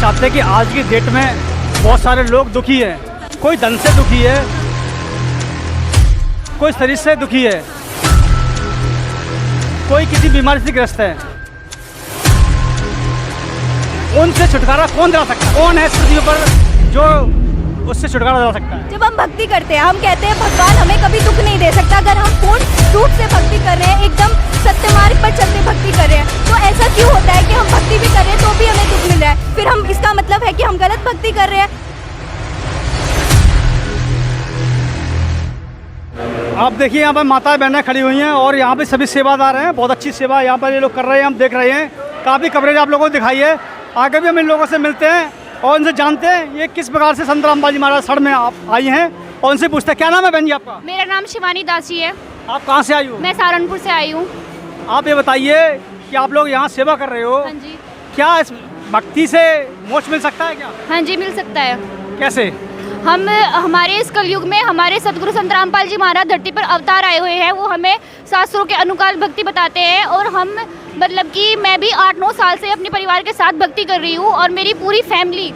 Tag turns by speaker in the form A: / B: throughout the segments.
A: चाहते हैं कि आज की डेट में बहुत सारे लोग दुखी हैं। कोई धन से दुखी है, कोई शरीर से दुखी है, कोई किसी बीमारी से ग्रस्त है। उनसे छुटकारा कौन दिला सकता है? कौन है इस पृथ्वी पर जो उससे छुटकारा दिला सकता है?
B: जब हम भक्ति करते हैं, हम कहते हैं भगवान हमें कभी दुख नहीं दे सकता। अगर हम पूर्ण रूप से भक्ति कर रहे हैं, एकदम सत्य मार्ग पर चलते भक्ति कर रहे हैं, तो ऐसा क्यों होता है कि हम भक्ति भी कर रहे हैं तो भी हमें दुख मिल रहा है? फिर हम इसका मतलब है कि हम गलत भक्ति कर रहे हैं।
A: आप देखिए यहाँ पर माता बहनें खड़ी हुई हैं और यहाँ पे सभी सेवादार हैं। बहुत अच्छी सेवा यहाँ पर ये लोग कर रहे हैं, हम देख रहे हैं। काफ़ी कवरेज आप लोगों को दिखाई है। आगे भी हम इन लोगों से मिलते हैं और उनसे जानते हैं ये किस प्रकार से संत रामपाल जी महाराज शरण में आप आई हैं और उनसे पूछते हैं। क्या नाम है बहन जी आपका?
C: मेरा नाम शिवानी दासी है।
A: आप कहाँ से आई हो?
C: मैं सहारनपुर से आई हूँ।
A: आप ये बताइए कि आप लोग यहाँ सेवा कर रहे हो,
C: हाँ जी।
A: क्या इस भक्ति से मोक्ष मिल सकता है क्या?
C: हाँ जी, मिल सकता है।
A: कैसे?
C: हम हमारे इस कलयुग में हमारे सतगुरु संत रामपाल जी महाराज धरती पर अवतार आए हुए हैं। वो हमें शास्त्रों के अनुकाल भक्ति बताते हैं और हम मतलब कि मैं भी 8-9 साल से अपने परिवार के साथ भक्ति कर रही हूँ और मेरी पूरी फैमिली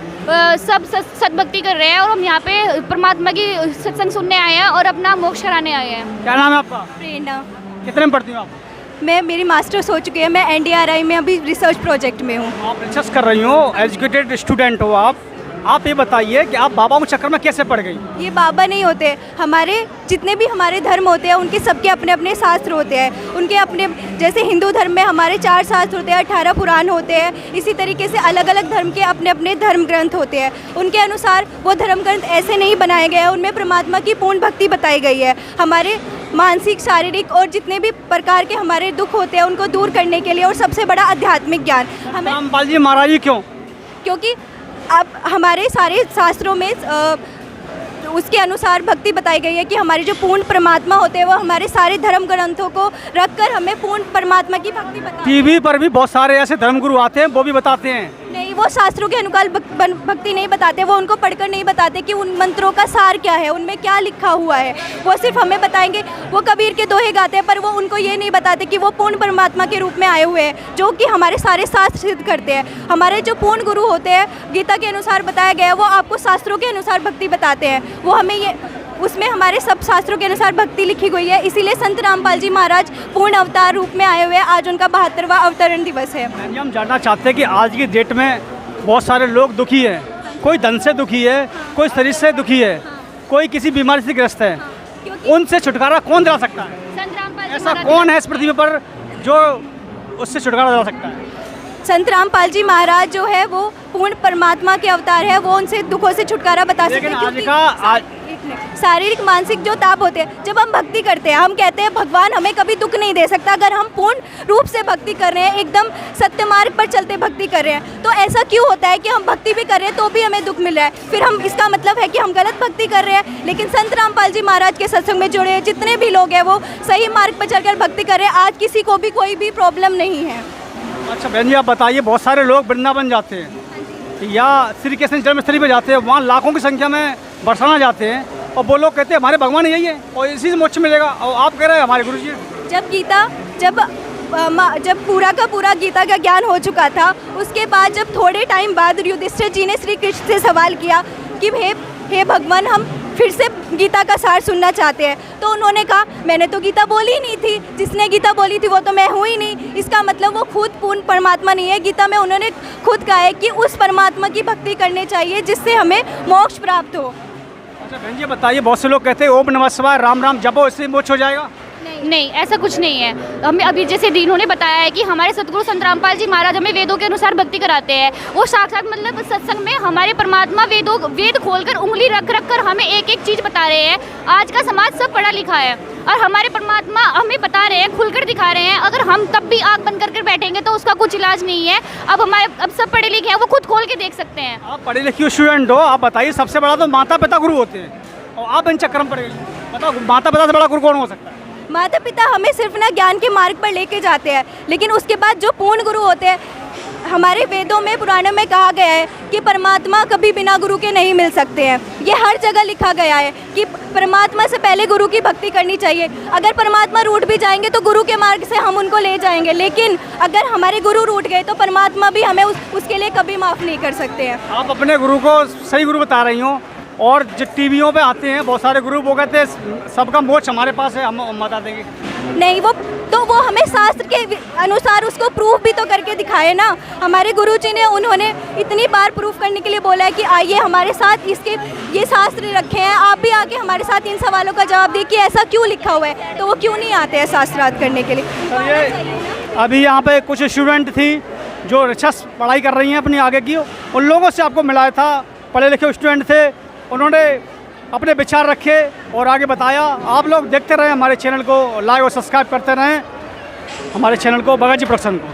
C: सब सतभक्ति कर रहे हैं और हम यहाँ पे परमात्मा की सत्संग सुनने आए हैं और अपना मोक्ष कराने आए हैं।
A: क्या नाम है आपका?
B: प्रेरणा।
A: कितने में पढ़ती हो आप?
B: मेरी मास्टर्स हो चुकी है। मैं NDRI में अभी रिसर्च प्रोजेक्ट में हूँ।
A: आप रिसर्च कर रही हो, एजुकेटेड स्टूडेंट हो आप ये बताइए कि आप बाबा के चक्कर में कैसे पड़ गई?
B: ये बाबा नहीं होते, हमारे जितने भी हमारे धर्म होते हैं उनके सबके अपने अपने शास्त्र होते हैं। उनके अपने, जैसे हिंदू धर्म में हमारे 4 शास्त्र होते हैं, 18 पुराण होते हैं। इसी तरीके से अलग अलग धर्म के अपने अपने धर्म ग्रंथ होते हैं। उनके अनुसार वो धर्म ग्रंथ ऐसे नहीं बनाए गए हैं, उनमें परमात्मा की पूर्ण भक्ति बताई गई है। हमारे मानसिक, शारीरिक और जितने भी प्रकार के हमारे दुख होते हैं उनको दूर करने के लिए, और सबसे बड़ा आध्यात्मिक ज्ञान हमें।
A: रामपाल जी महाराज जी क्यों?
B: क्योंकि अब हमारे सारे शास्त्रों में उसके अनुसार भक्ति बताई गई है कि हमारे जो पूर्ण परमात्मा होते हैं वो हमारे सारे धर्म ग्रंथों को रखकर हमें पूर्ण परमात्मा की भक्ति बताते हैं।
A: टीवी पर भी बहुत सारे ऐसे धर्मगुरु आते हैं, वो भी बताते हैं।
B: नहीं, वो शास्त्रों के अनुकाल भक्ति नहीं बताते। वो उनको पढ़कर नहीं बताते कि उन मंत्रों का सार क्या है, उनमें क्या लिखा हुआ है। वो सिर्फ हमें बताएंगे। वो कबीर के दोहे गाते हैं, पर वो उनको ये नहीं बताते कि वो पूर्ण परमात्मा के रूप में आए हुए हैं, जो कि हमारे सारे शास्त्र सिद्ध करते हैं। हमारे जो पूर्ण गुरु होते हैं, गीता के अनुसार बताया गया है, वो आपको शास्त्रों के अनुसार भक्ति बताते हैं। वो हमें ये, उसमें हमारे सब शास्त्रों के अनुसार भक्ति लिखी गई है। इसीलिए संत रामपाल जी महाराज पूर्ण अवतार रूप में आए हुए हैं। आज उनका 72वां अवतरण दिवस है।
A: हम जानना चाहते हैं कि आज की डेट में बहुत सारे लोग दुखी हैं। कोई धन से दुखी है, कोई शरीर से दुखी है, कोई किसी बीमारी से ग्रस्त है। उनसे छुटकारा कौन दिला सकता है?
C: संत रामपाल जी
A: ऐसा
C: महाराज
A: कौन है इस पृथ्वी पर जो उससे छुटकारा दिला सकता है?
B: संत रामपाल जी महाराज जो है वो पूर्ण परमात्मा के अवतार है। वो उनसे दुखों से छुटकारा बता सकते हैं। क्योंकि शारीरिक, मानसिक जो ताप होते हैं, जब हम भक्ति करते हैं, हम कहते हैं भगवान हमें कभी दुख नहीं दे सकता। अगर हम पूर्ण रूप से भक्ति कर रहे हैं, एकदम सत्य मार्ग पर चलते भक्ति कर रहे हैं, तो ऐसा क्यों होता है कि हम भक्ति भी कर रहे हैं तो भी हमें दुख मिल रहा है? फिर हम, इसका मतलब है कि हम गलत भक्ति कर रहे हैं। लेकिन संत रामपाल जी महाराज के सत्संग में जुड़े जितने भी लोग हैं वो सही मार्ग पर चलकर भक्ति कर रहे हैं। आज किसी को भी कोई भी प्रॉब्लम नहीं है।
A: अच्छा बहन जी, आप बताइए, बहुत सारे लोग वृंदावन जाते हैं या श्री कृष्ण जन्मस्थली पर जाते हैं, वहाँ लाखों की संख्या में बरसाना जाते हैं और वो लोग कहते हैं हमारे भगवान यही है और इसी से मोक्ष मिलेगा, और आप कह रहे हैं हमारे गुरु जी।
B: जब पूरा का पूरा गीता का ज्ञान हो चुका था, उसके बाद जब थोड़े टाइम बाद युधिष्ठिर जी ने श्री कृष्ण से सवाल किया कि हे भगवान, हम फिर से गीता का सार सुनना चाहते हैं, तो उन्होंने कहा मैंने तो गीता बोली ही नहीं थी, जिसने गीता बोली थी वो तो मैं हूँ ही नहीं। इसका मतलब वो खुद पूर्ण परमात्मा नहीं है। गीता में उन्होंने खुद कहा है कि उस परमात्मा की भक्ति करनी चाहिए जिससे हमें मोक्ष प्राप्त हो।
A: अच्छा बहन जी बताइए, बहुत से लोग कहते हैं ओम नमः शिवाय, राम राम जपो, इससे मोक्ष हो जाएगा?
C: नहीं, ऐसा कुछ नहीं है। हमें अभी जैसे इन्होंने बताया है कि हमारे सतगुरु संत रामपाल जी महाराज हमें वेदों के अनुसार भक्ति कराते हैं। वो साक्षात मतलब सत्संग में हमारे परमात्मा वेद खोलकर उंगली रख कर हमें एक एक चीज़ बता रहे हैं। आज का समाज सब पढ़ा लिखा है और हमारे परमात्मा हमें बता रहे हैं, खुलकर दिखा रहे हैं। अगर हम तब भी आँख बंद करके बैठेंगे तो उसका कुछ इलाज नहीं है। अब सब पढ़े लिखे हैं, वो खुद खोल के देख सकते हैं।
A: आप पढ़े लिखे स्टूडेंट हो, आप बताइए, सबसे बड़ा तो माता पिता गुरु होते हैं और आप इन चक्कर में पड़ गई। बताओ, माता पिता से बड़ा गुरु कौन हो सकता है?
B: माता पिता हमें सिर्फ ना ज्ञान के मार्ग पर लेके जाते हैं, लेकिन उसके बाद जो पूर्ण गुरु होते हैं, हमारे वेदों में, पुराणों में कहा गया है कि परमात्मा कभी बिना गुरु के नहीं मिल सकते हैं। ये हर जगह लिखा गया है कि परमात्मा से पहले गुरु की भक्ति करनी चाहिए। अगर परमात्मा रूठ भी जाएंगे तो गुरु के मार्ग से हम उनको ले जाएंगे, लेकिन अगर हमारे गुरु रूठ गए तो परमात्मा भी हमें उसके लिए कभी माफ़ नहीं कर सकते हैं।
A: आप अपने गुरु को सही गुरु बता रही हो, और जो टीवियों पे आते हैं बहुत सारे गुरु, वो कहते हैं सबका मोक्ष हमारे पास है, हम बता देंगे।
B: नहीं, वो हमें शास्त्र के अनुसार उसको प्रूफ भी तो करके दिखाए ना। हमारे गुरुजी ने, उन्होंने इतनी बार प्रूफ करने के लिए बोला है कि आइए हमारे साथ, इसके ये शास्त्र रखे हैं, आप भी आके हमारे साथ इन सवालों का जवाब दिए कि ऐसा क्यों लिखा हुआ है, तो वो क्यों नहीं आते हैं शास्त्रार्थ करने के लिए।
A: सर ये अभी यहाँ पे कुछ स्टूडेंट थी जो रिसर्च पढ़ाई कर रही हैं अपनी आगे की, उन लोगों से आपको मिलाया था, पढ़े लिखे स्टूडेंट थे, उन्होंने अपने विचार रखे और आगे बताया। आप लोग देखते रहें हमारे चैनल को, लाइक और सब्सक्राइब करते रहें हमारे चैनल को, बगाजी प्रोडक्शन को।